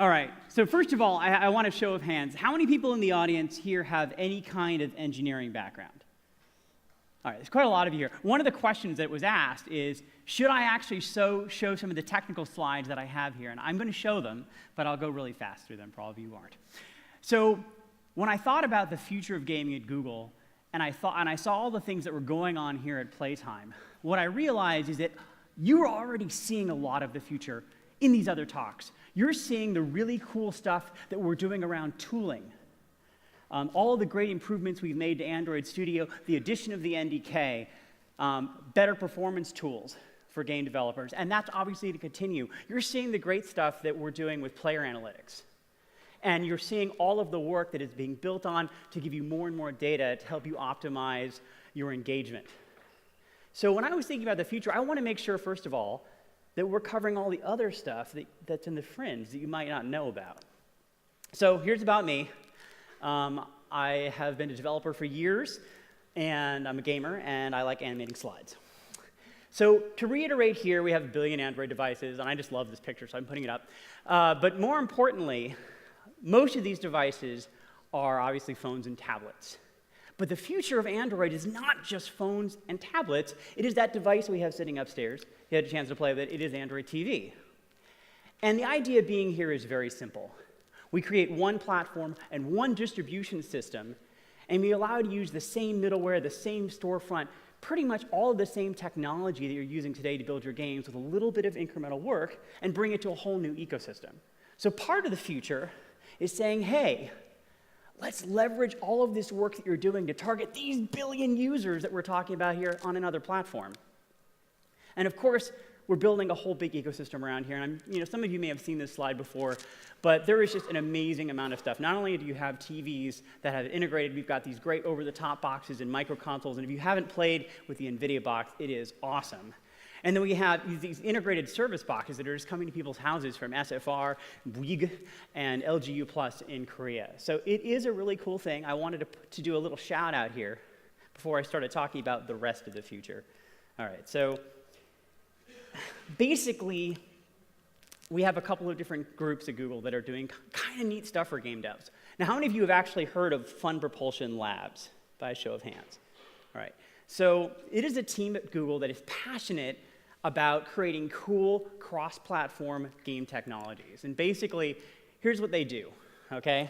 All right, so first of all, I want a show of hands. How many people in the audience here have any kind of engineering background? All right, there's quite a lot of you here. One of the questions that was asked is, should I actually show some of the technical slides that I have here? And I'm going to show them, but I'll go really fast through them for all of you who aren't. So when I thought about the future of gaming at Google, and I saw all the things that were going on here at Playtime, what I realized is that you are already seeing a lot of the future in these other talks. You're seeing the really cool stuff that we're doing around tooling. All of the great improvements we've made to Android Studio, the addition of the NDK, better performance tools for game developers, and that's obviously to continue. You're seeing the great stuff that we're doing with player analytics. And you're seeing all of the work that is being built on to give you more and more data to help you optimize your engagement. So when I was thinking about the future, I want to make sure, first of all, that we're covering all the other stuff that's in the fringe that you might not know about. So here's about me. I have been a developer for years, and I'm a gamer, and I like animating slides. So to reiterate here, we have 1 billion Android devices, and I just love this picture, so I'm putting it up. But more importantly, most of these devices are obviously phones and tablets. But the future of Android is not just phones and tablets. It is that device we have sitting upstairs. You had a chance to play with it. It is Android TV. And the idea being here is very simple. We create one platform and one distribution system, and we allow you to use the same middleware, the same storefront, pretty much all of the same technology that you're using today to build your games with a little bit of incremental work and bring it to a whole new ecosystem. So part of the future is saying, hey, let's leverage all of this work that you're doing to target these 1 billion users that we're talking about here on another platform. And of course, we're building a whole big ecosystem around here. And some of you may have seen this slide before, but there is just an amazing amount of stuff. Not only do you have TVs that have integrated, we've got these great over-the-top boxes and micro consoles. And if you haven't played with the NVIDIA box, it is awesome. And then we have these integrated service boxes that are just coming to people's houses from SFR, Bouygues, and LGU Plus in Korea. So it is a really cool thing. I wanted to do a little shout out here before I started talking about the rest of the future. All right, so basically, we have a couple of different groups at Google that are doing kind of neat stuff for game devs. Now, how many of you have actually heard of Fun Propulsion Labs, by a show of hands? All right, so it is a team at Google that is passionate about creating cool cross-platform game technologies. And basically, here's what they do, okay?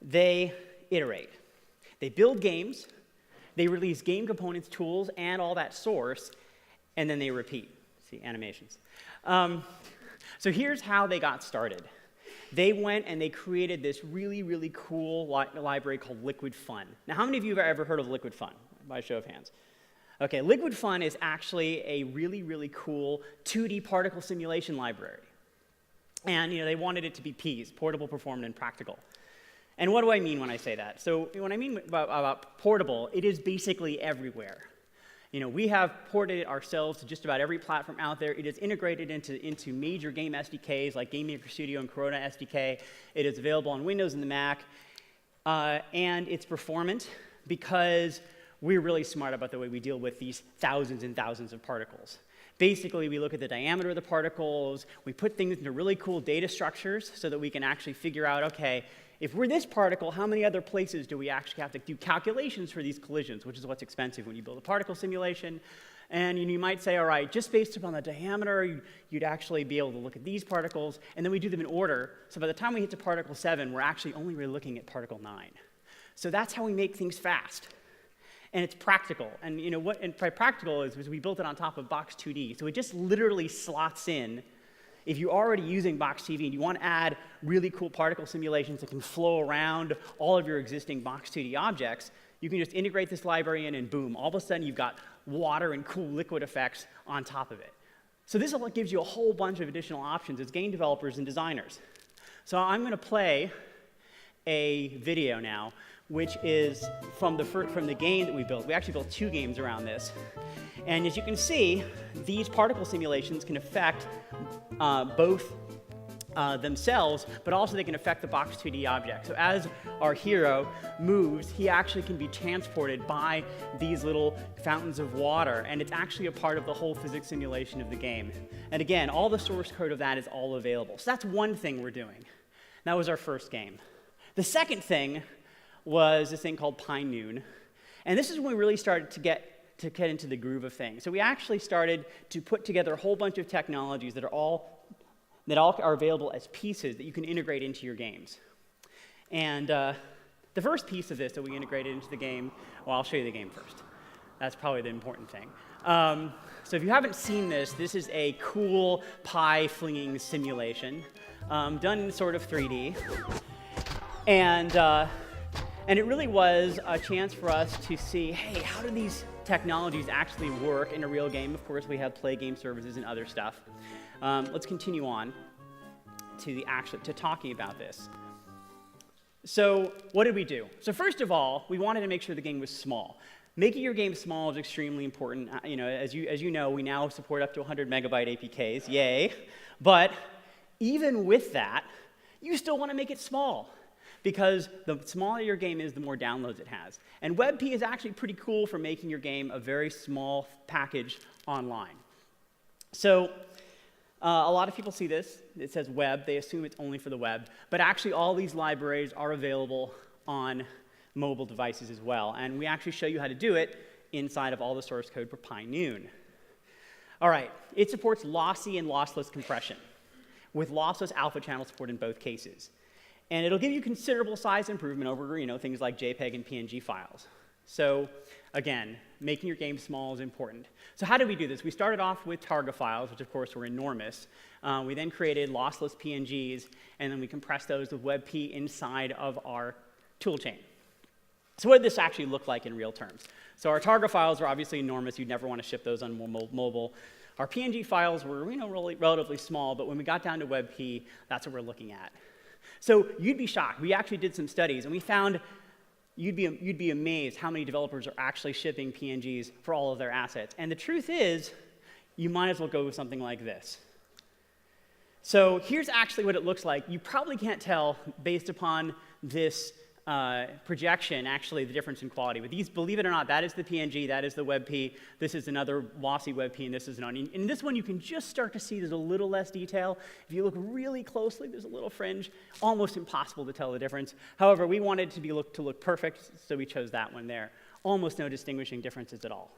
They iterate. They build games, they release game components, tools, and all that source, and then they repeat. See, animations. So here's how they got started. They went and they created this really, really cool library called Liquid Fun. Now, how many of you have ever heard of Liquid Fun? By a show of hands. Okay, Liquid Fun is actually a really, really cool 2D particle simulation library. And they wanted it to be PEAS, portable, performant, and practical. And what do I mean when I say that? So when I mean about portable, it is basically everywhere. We have ported it ourselves to just about every platform out there. It is integrated into major game SDKs like Game Maker Studio and Corona SDK. It is available on Windows and the Mac. And it's performant because we're really smart about the way we deal with these thousands and thousands of particles. Basically, we look at the diameter of the particles. We put things into really cool data structures so that we can actually figure out, okay, if we're this particle, how many other places do we actually have to do calculations for these collisions, which is what's expensive when you build a particle simulation. And you might say, all right, just based upon the diameter, you'd actually be able to look at these particles, and then we do them in order. So by the time we get to particle 7, we're actually only really looking at particle 9. So that's how we make things fast. And it's practical. And and by practical is we built it on top of Box 2D. So it just literally slots in. If you're already using Box TV and you want to add really cool particle simulations that can flow around all of your existing Box 2D objects, you can just integrate this library in and boom, all of a sudden you've got water and cool liquid effects on top of it. So this gives you a whole bunch of additional options as game developers and designers. So I'm going to play a video now, which is from the game that we built. We actually built 2 games around this. And as you can see, these particle simulations can affect both themselves, but also they can affect the Box 2D object. So as our hero moves, he actually can be transported by these little fountains of water, and it's actually a part of the whole physics simulation of the game. And again, all the source code of that is all available. So that's one thing we're doing. That was our first game. The second thing was this thing called Pine-Noon, and this is when we really started to get into the groove of things. So we actually started to put together a whole bunch of technologies that all are available as pieces that you can integrate into your games. And the first piece of this that we integrated into the game, well, I'll show you the game first. That's probably the important thing. So if you haven't seen this, this is a cool pie flinging simulation done in sort of 3D. And it really was a chance for us to see, hey, how do these technologies actually work in a real game? Of course, we have play game services and other stuff. Let's continue on to talking about this. So what did we do? So first of all, we wanted to make sure the game was small. Making your game small is extremely important. As you know, we now support up to 100 megabyte APKs, yay. But even with that, you still want to make it small, because the smaller your game is, the more downloads it has. And WebP is actually pretty cool for making your game a very small package online. So a lot of people see this. It says web. They assume it's only for the web. But actually, all these libraries are available on mobile devices as well. And we actually show you how to do it inside of all the source code for Pine-Noon. All right. It supports lossy and lossless compression, with lossless alpha channel support in both cases. And it'll give you considerable size improvement over things like JPEG and PNG files. So again, making your game small is important. So how did we do this? We started off with Targa files, which of course were enormous. We then created lossless PNGs, and then we compressed those with WebP inside of our toolchain. So what did this actually look like in real terms? So our Targa files were obviously enormous. You'd never want to ship those on mobile. Our PNG files were really relatively small, but when we got down to WebP, that's what we're looking at. So you'd be shocked. We actually did some studies, and we found you'd be amazed how many developers are actually shipping PNGs for all of their assets. And the truth is, you might as well go with something like this. So here's actually what it looks like. You probably can't tell, based upon this projection, actually, the difference in quality. But these, believe it or not, that is the PNG, that is the WebP, this is another lossy WebP, and this is an onion. In this one, you can just start to see there's a little less detail. If you look really closely, there's a little fringe. Almost impossible to tell the difference. However, we wanted to look perfect, so we chose that one there. Almost no distinguishing differences at all.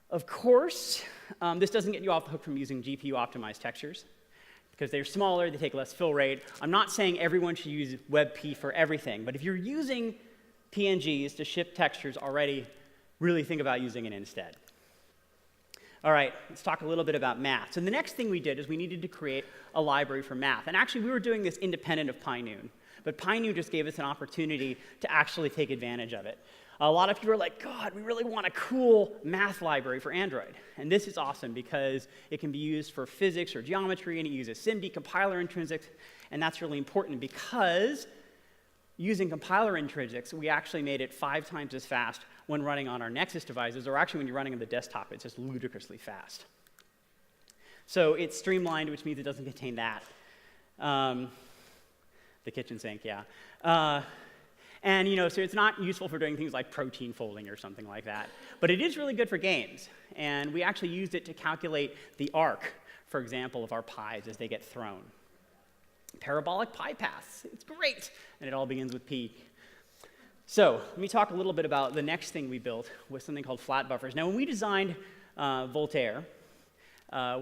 Of course, this doesn't get you off the hook from using GPU-optimized textures, because they're smaller, they take less fill rate. I'm not saying everyone should use WebP for everything, but if you're using PNGs to ship textures already, really think about using it instead. All right, let's talk a little bit about math. So the next thing we did is we needed to create a library for math. And actually, we were doing this independent of Pine-Noon, but Pine-Noon just gave us an opportunity to actually take advantage of it. A lot of people are like, God, we really want a cool math library for Android. And this is awesome because it can be used for physics or geometry, and it uses SIMD compiler intrinsics. And that's really important because using compiler intrinsics, we actually made it 5 times as fast when running on our Nexus devices, or actually when you're running on the desktop, it's just ludicrously fast. So it's streamlined, which means it doesn't contain that. The kitchen sink, yeah. And so it's not useful for doing things like protein folding or something like that. But it is really good for games. And we actually used it to calculate the arc, for example, of our pies as they get thrown. Parabolic pie paths, it's great. And it all begins with P. So let me talk a little bit about the next thing we built with something called flat buffers. Now, when we designed Voltaire,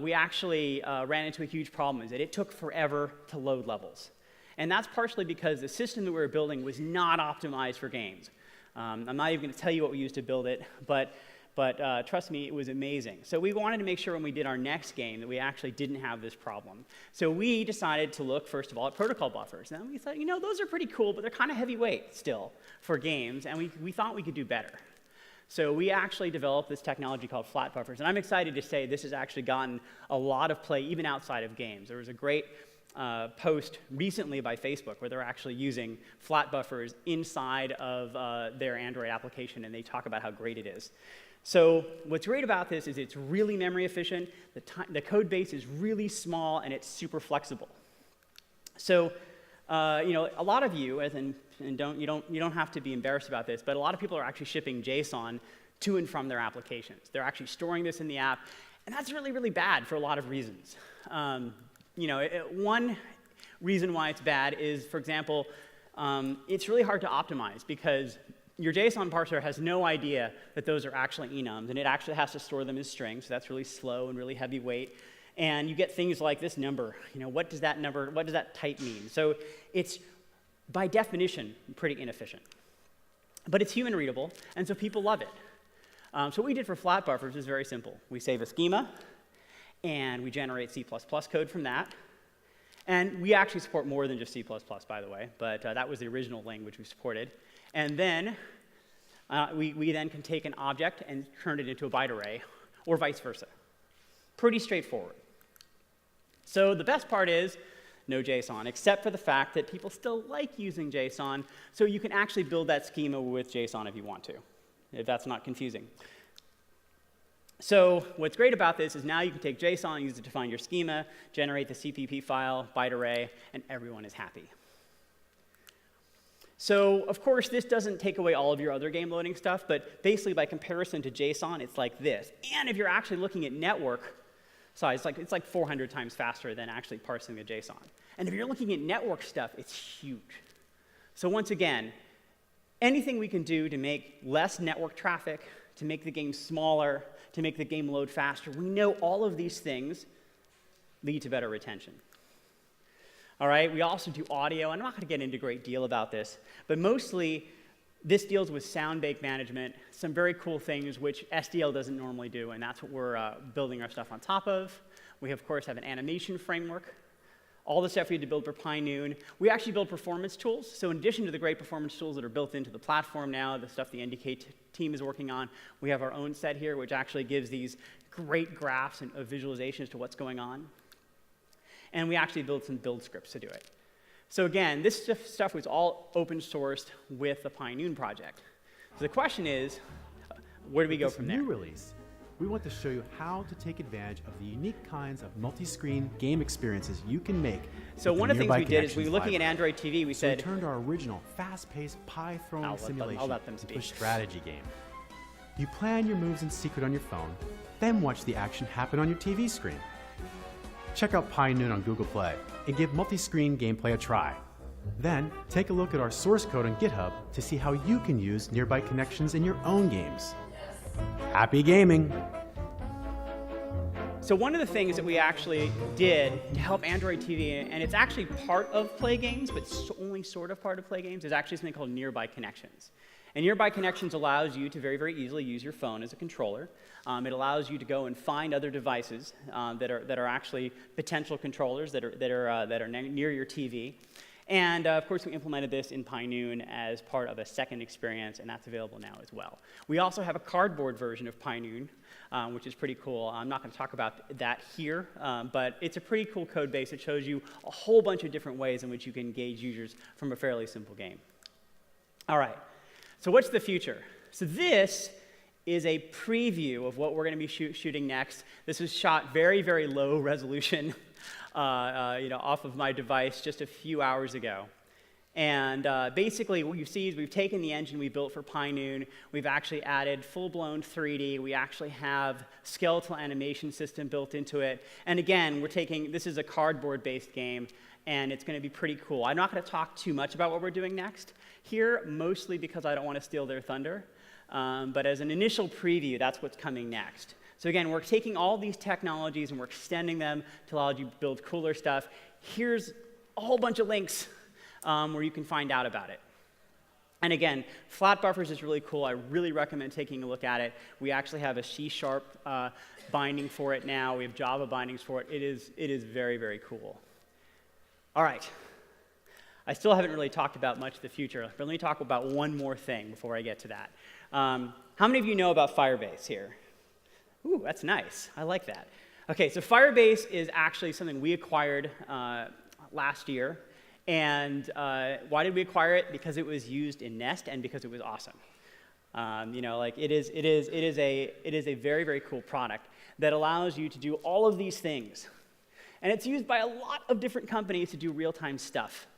we actually ran into a huge problem, is that it took forever to load levels. And that's partially because the system that we were building was not optimized for games. I'm not even going to tell you what we used to build it, but trust me, it was amazing. So we wanted to make sure when we did our next game that we actually didn't have this problem. So we decided to look, first of all, at protocol buffers. And we thought, those are pretty cool, but they're kind of heavyweight still for games, and we thought we could do better. So we actually developed this technology called flat buffers. And I'm excited to say this has actually gotten a lot of play, even outside of games. There was a great post recently by Facebook where they're actually using flat buffers inside of their Android application, and they talk about how great it is. So what's great about this is it's really memory efficient, the code base is really small, and it's super flexible. So, a lot of you, and you don't have to be embarrassed about this, but a lot of people are actually shipping JSON to and from their applications. They're actually storing this in the app, and that's really, really bad for a lot of reasons. One reason why it's bad is, for example, it's really hard to optimize because your JSON parser has no idea that those are actually enums, and it actually has to store them as strings, so that's really slow and really heavy weight. And you get things like this number. What does that type mean? So it's, by definition, pretty inefficient. But it's human readable, and so people love it. So what we did for flat buffers is very simple. We save a schema, and we generate C++ code from that. And we actually support more than just C++, by the way, but that was the original language we supported. And then we then can take an object and turn it into a byte array, or vice versa. Pretty straightforward. So the best part is no JSON, except for the fact that people still like using JSON, so you can actually build that schema with JSON if you want to, if that's not confusing. So what's great about this is now you can take JSON, use it to define your schema, generate the CPP file, byte array, and everyone is happy. So, of course, this doesn't take away all of your other game loading stuff, but basically by comparison to JSON, it's like this. And if you're actually looking at network size, it's like 400 times faster than actually parsing the JSON. And if you're looking at network stuff, it's huge. So once again, anything we can do to make less network traffic, to make the game smaller, to make the game load faster, we know all of these things lead to better retention. All right, we also do audio. I'm not going to get into a great deal about this, but mostly this deals with sound bank management, some very cool things which SDL doesn't normally do, and that's what we're building our stuff on top of. We, of course, have an animation framework. All the stuff we had to build for Pinoon. We actually build performance tools. So in addition to the great performance tools that are built into the platform now, the stuff the NDK team is working on, we have our own set here, which actually gives these great graphs and visualizations to what's going on. And we actually built some build scripts to do it. So again, this stuff was all open sourced with the Pinoon project. So the question is, where do we go from there? With this new release, we want to show you how to take advantage of the unique kinds of multi-screen game experiences you can make. So one of the things we did is we were looking at Android TV, we said, we turned our original fast-paced pie-throwing simulation into a strategy game. You plan your moves in secret on your phone, then watch the action happen on your TV screen. Check out Pinoon on Google Play and give multi-screen gameplay a try. Then, take a look at our source code on GitHub to see how you can use nearby connections in your own games. Happy gaming! So one of the things that we actually did to help Android TV, and it's actually part of Play Games, but only sort of part of Play Games, is actually something called Nearby Connections. And Nearby Connections allows you to very, very easily use your phone as a controller. It allows you to go and find other devices that are actually potential controllers that are near your TV. And of course, we implemented this in Pinoon as part of a second experience, and that's available now as well. We also have a cardboard version of Pinoon, which is pretty cool. I'm not going to talk about that here, but it's a pretty cool code base that shows you a whole bunch of different ways in which you can engage users from a fairly simple game. All right, so what's the future? So this is a preview of what we're going to be shooting next. This was shot very, very low resolution. Off of my device just a few hours ago. And basically what you see is we've taken the engine we built for Pinoon, we've actually added full-blown 3D, we actually have skeletal animation system built into it, and again, this is a cardboard-based game, and it's going to be pretty cool. I'm not going to talk too much about what we're doing next here, mostly because I don't want to steal their thunder, but as an initial preview, that's what's coming next. So again, we're taking all these technologies and we're extending them to allow you to build cooler stuff. Here's a whole bunch of links where you can find out about it. And again, flat buffers is really cool. I really recommend taking a look at it. We actually have a C# binding for it now. We have Java bindings for it. It is very, very cool. All right. I still haven't really talked about much of the future, but let me talk about one more thing before I get to that. How many of you know about Firebase here? Ooh, that's nice. I like that. Okay, so Firebase is actually something we acquired last year. And why did we acquire it? Because it was used in Nest and because it was awesome. It is a very, very cool product that allows you to do all of these things. And it's used by a lot of different companies to do real-time stuff.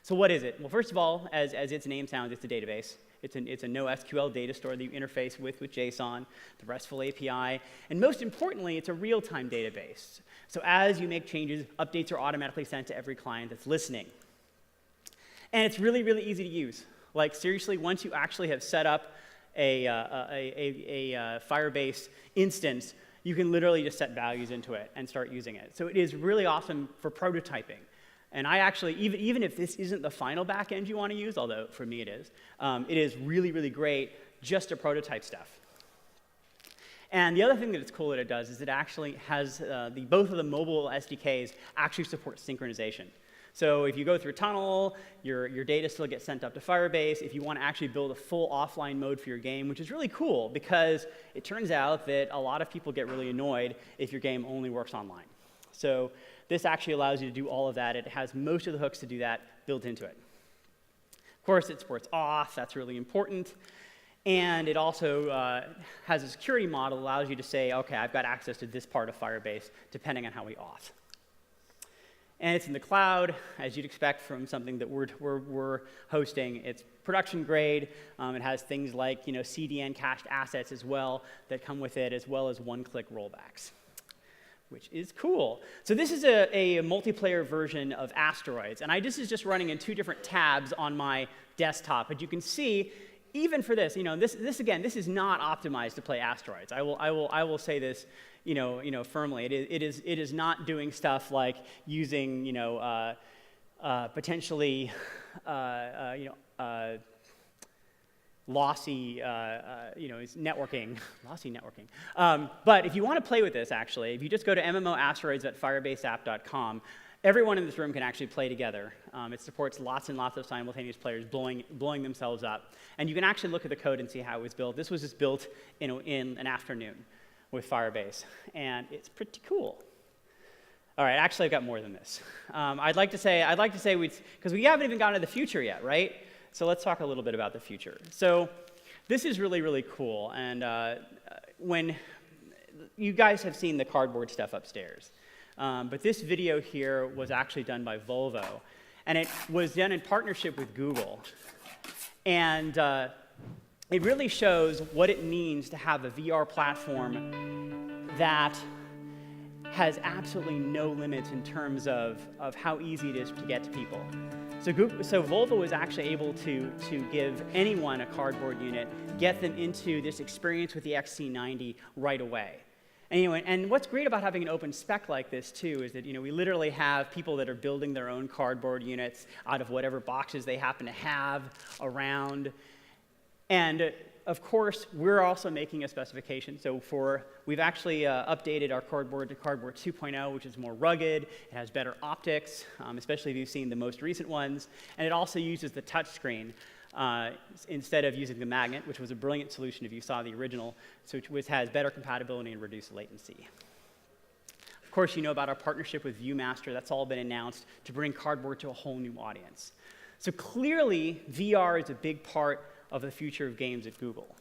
So what is it? Well, first of all, as its name sounds, it's a database. It's a NoSQL data store that you interface with JSON, the RESTful API. And most importantly, it's a real-time database. So as you make changes, updates are automatically sent to every client that's listening. And it's really, really easy to use. Like, seriously, once you actually have set up a Firebase instance, you can literally just set values into it and start using it. So it is really awesome for prototyping. And I actually, even if this isn't the final backend you want to use, although for me it is really, really great just to prototype stuff. And the other thing that it's cool that it does is it actually has both of the mobile SDKs actually support synchronization. So if you go through Tunnel, your data still gets sent up to Firebase. If you want to actually build a full offline mode for your game, which is really cool because it turns out that a lot of people get really annoyed if your game only works online. So this actually allows you to do all of that. It has most of the hooks to do that built into it. Of course, it supports auth. That's really important. And it also has a security model that allows you to say, OK, I've got access to this part of Firebase, depending on how we auth. And it's in the cloud, as you'd expect from something that we're hosting. It's production grade. It has things like CDN cached assets as well that come with it, as well as one-click rollbacks, which is cool. So this is a multiplayer version of Asteroids. And this is just running in 2 different tabs on my desktop. But you can see, even for this, this is not optimized to play Asteroids. I will say this firmly. It is not doing stuff like using potentially lossy networking, lossy networking. But if you want to play with this, actually, if you just go to mmoasteroids.firebaseapp.com, everyone in this room can actually play together. It supports lots and lots of simultaneous players blowing themselves up. And you can actually look at the code and see how it was built. This was just built in an afternoon with Firebase. And it's pretty cool. All right, actually, I've got more than this. I'd like to say, because we haven't even gotten to the future yet, right? So let's talk a little bit about the future. So this is really, really cool. And when you guys have seen the cardboard stuff upstairs. But this video here was actually done by Volvo. And it was done in partnership with Google. And it really shows what it means to have a VR platform that has absolutely no limits in terms of how easy it is to get to people. So Volvo was actually able to give anyone a cardboard unit, get them into this experience with the XC90 right away. Anyway, and what's great about having an open spec like this, too, is that we literally have people that are building their own cardboard units out of whatever boxes they happen to have around. And of course, we're also making a specification. So we've actually updated our cardboard to Cardboard 2.0, which is more rugged. It has better optics, especially if you've seen the most recent ones. And it also uses the touch screen instead of using the magnet, which was a brilliant solution if you saw the original, which has better compatibility and reduced latency. Of course, you know about our partnership with Viewmaster. That's all been announced to bring cardboard to a whole new audience. So clearly, VR is a big part of the future of games at Google.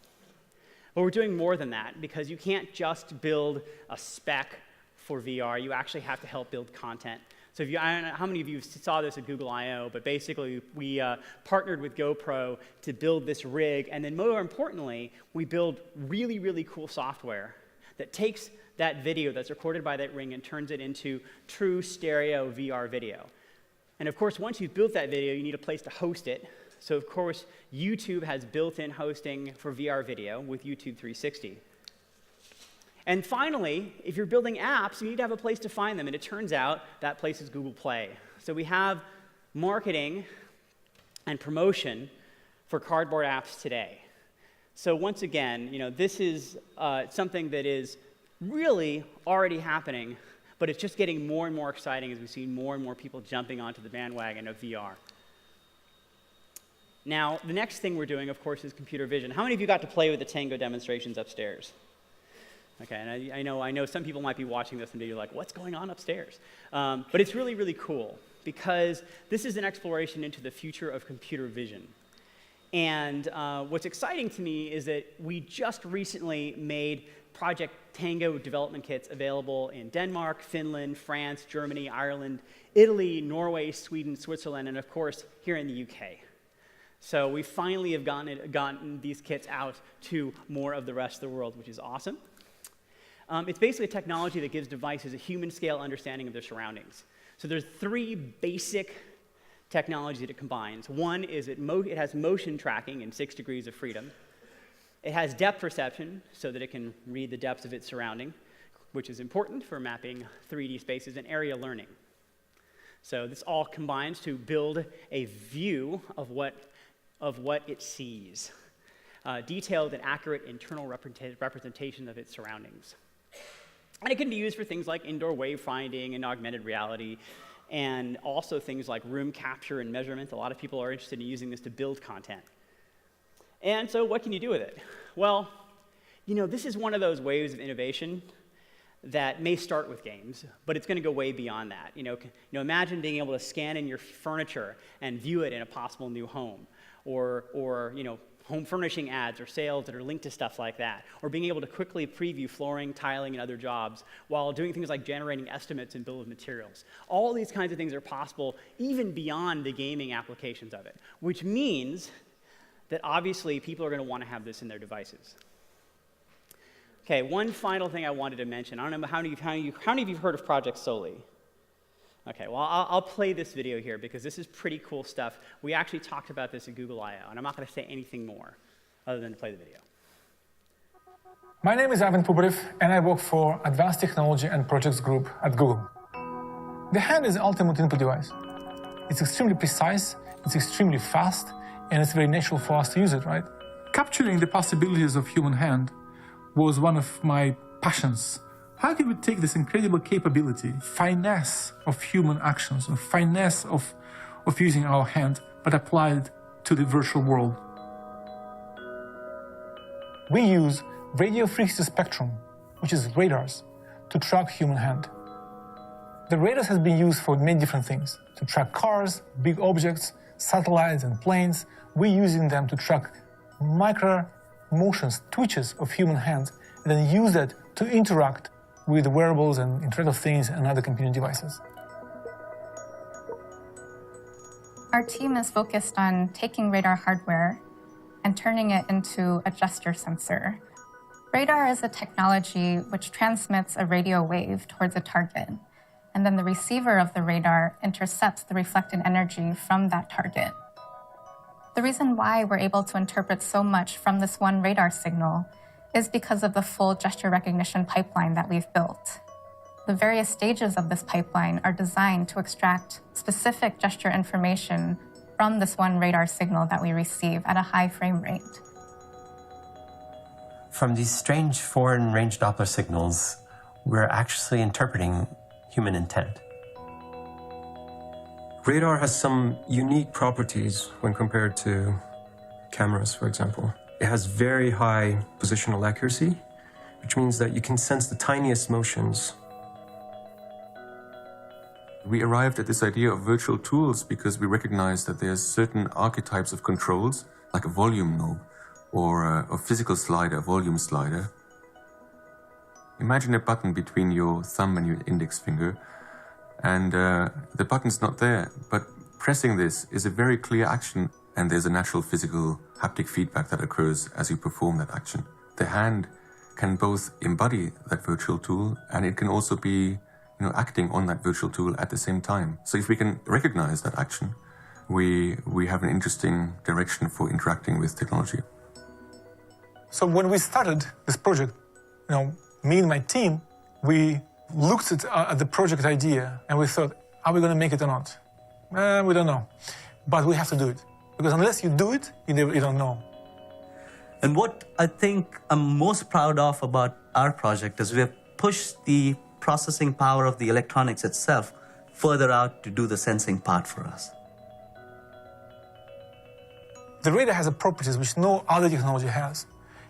But we're doing more than that, because you can't just build a spec for VR. You actually have to help build content. So I don't know how many of you saw this at Google I/O, but basically we partnered with GoPro to build this rig, and then more importantly, we build really, really cool software that takes that video that's recorded by that ring and turns it into true stereo VR video. And of course, once you've built that video, you need a place to host it. So of course, YouTube has built-in hosting for VR video with YouTube 360. And finally, if you're building apps, you need to have a place to find them. And it turns out that place is Google Play. So we have marketing and promotion for cardboard apps today. So once again, this is something that is really already happening, but it's just getting more and more exciting as we see more and more people jumping onto the bandwagon of VR. Now, the next thing we're doing, of course, is computer vision. How many of you got to play with the Tango demonstrations upstairs? Okay, and I know some people might be watching this and be like, what's going on upstairs? But it's really, really cool, because this is an exploration into the future of computer vision. And what's exciting to me is that we just recently made Project Tango development kits available in Denmark, Finland, France, Germany, Ireland, Italy, Norway, Sweden, Switzerland, and of course, here in the UK. So we finally have gotten these kits out to more of the rest of the world, which is awesome. It's basically a technology that gives devices a human-scale understanding of their surroundings. So there's 3 basic technologies that it combines. One is it has motion tracking in 6 degrees of freedom. It has depth perception, so that it can read the depths of its surrounding, which is important for mapping 3D spaces, and area learning. So this all combines to build a view of what it sees, detailed and accurate internal representation of its surroundings. And it can be used for things like indoor wayfinding and augmented reality, and also things like room capture and measurement. A lot of people are interested in using this to build content. And so what can you do with it? Well, this is one of those waves of innovation that may start with games, but it's going to go way beyond that. Imagine being able to scan in your furniture and view it in a possible new home, or home furnishing ads or sales that are linked to stuff like that, or being able to quickly preview flooring, tiling, and other jobs while doing things like generating estimates and bill of materials. All these kinds of things are possible even beyond the gaming applications of it, which means that obviously people are going to want to have this in their devices. Okay, one final thing I wanted to mention. I don't know how many of you have heard of Project Soli? Okay, well, I'll play this video here because this is pretty cool stuff. We actually talked about this at Google I/O, and I'm not going to say anything more other than to play the video. My name is Ivan Pubarev, and I work for Advanced Technology and Projects Group at Google. The hand is the ultimate input device. It's extremely precise, it's extremely fast, and it's very natural for us to use it, right? Capturing the possibilities of human hand was one of my passions. How can we take this incredible capability, finesse of human actions, and finesse of using our hand, but apply it to the virtual world? We use radio frequency spectrum, which is radars, to track human hand. The radars has been used for many different things, to track cars, big objects, satellites, and planes. We're using them to track micro motions, twitches of human hands, and then use that to interact with wearables and Internet of Things and other computing devices. Our team is focused on taking radar hardware and turning it into a gesture sensor. Radar is a technology which transmits a radio wave towards a target, and then the receiver of the radar intercepts the reflected energy from that target. The reason why we're able to interpret so much from this one radar signal is because of the full gesture recognition pipeline that we've built. The various stages of this pipeline are designed to extract specific gesture information from this one radar signal that we receive at a high frame rate. From these strange foreign range Doppler signals, we're actually interpreting human intent. Radar has some unique properties when compared to cameras, for example. It has very high positional accuracy, which means that you can sense the tiniest motions. We arrived at this idea of virtual tools because we recognized that there's certain archetypes of controls, like a volume knob or a physical slider, a volume slider. Imagine a button between your thumb and your index finger, and the button's not there, but pressing this is a very clear action, and there's a natural physical haptic feedback that occurs as you perform that action. The hand can both embody that virtual tool, and it can also be acting on that virtual tool at the same time. So if we can recognize that action, we have an interesting direction for interacting with technology. So when we started this project, me and my team, we looked at the project idea and we thought, are we going to make it or not? We don't know, but we have to do it. Because unless you do it, you don't know. And what I think I'm most proud of about our project is we have pushed the processing power of the electronics itself further out to do the sensing part for us. The radar has properties which no other technology has.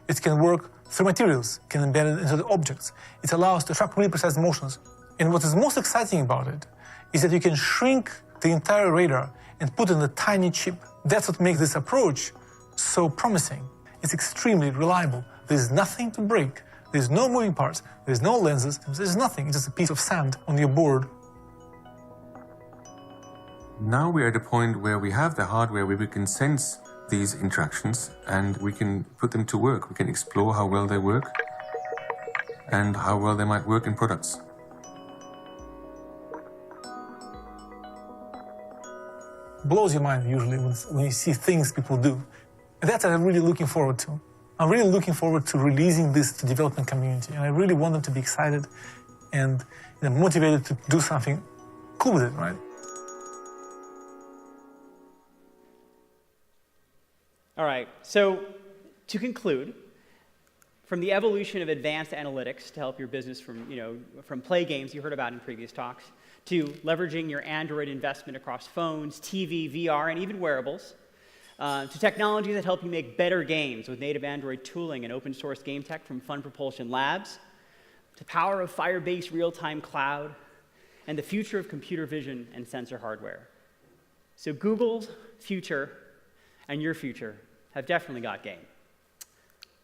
It can work through materials, can embed it into the objects. It allows to track really precise motions. And what is most exciting about it is that you can shrink the entire radar and put in a tiny chip. That's what makes this approach so promising. It's extremely reliable. There's nothing to break. There's no moving parts. There's no lenses. There's nothing. It's just a piece of sand on your board. Now we're at a point where we have the hardware where we can sense these interactions and we can put them to work. We can explore how well they work and how well they might work in products. Blows your mind usually when you see things people do. And that's what I'm really looking forward to. I'm really looking forward to releasing this to development community, and I really want them to be excited and motivated to do something cool with it, right? All right, so to conclude, from the evolution of advanced analytics to help your business from play games you heard about in previous talks, to leveraging your Android investment across phones, TV, VR, and even wearables, to technologies that help you make better games with native Android tooling and open source game tech from Fun Propulsion Labs, to power of Firebase real-time cloud, and the future of computer vision and sensor hardware. So Google's future and your future have definitely got game.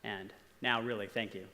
And now, really, thank you.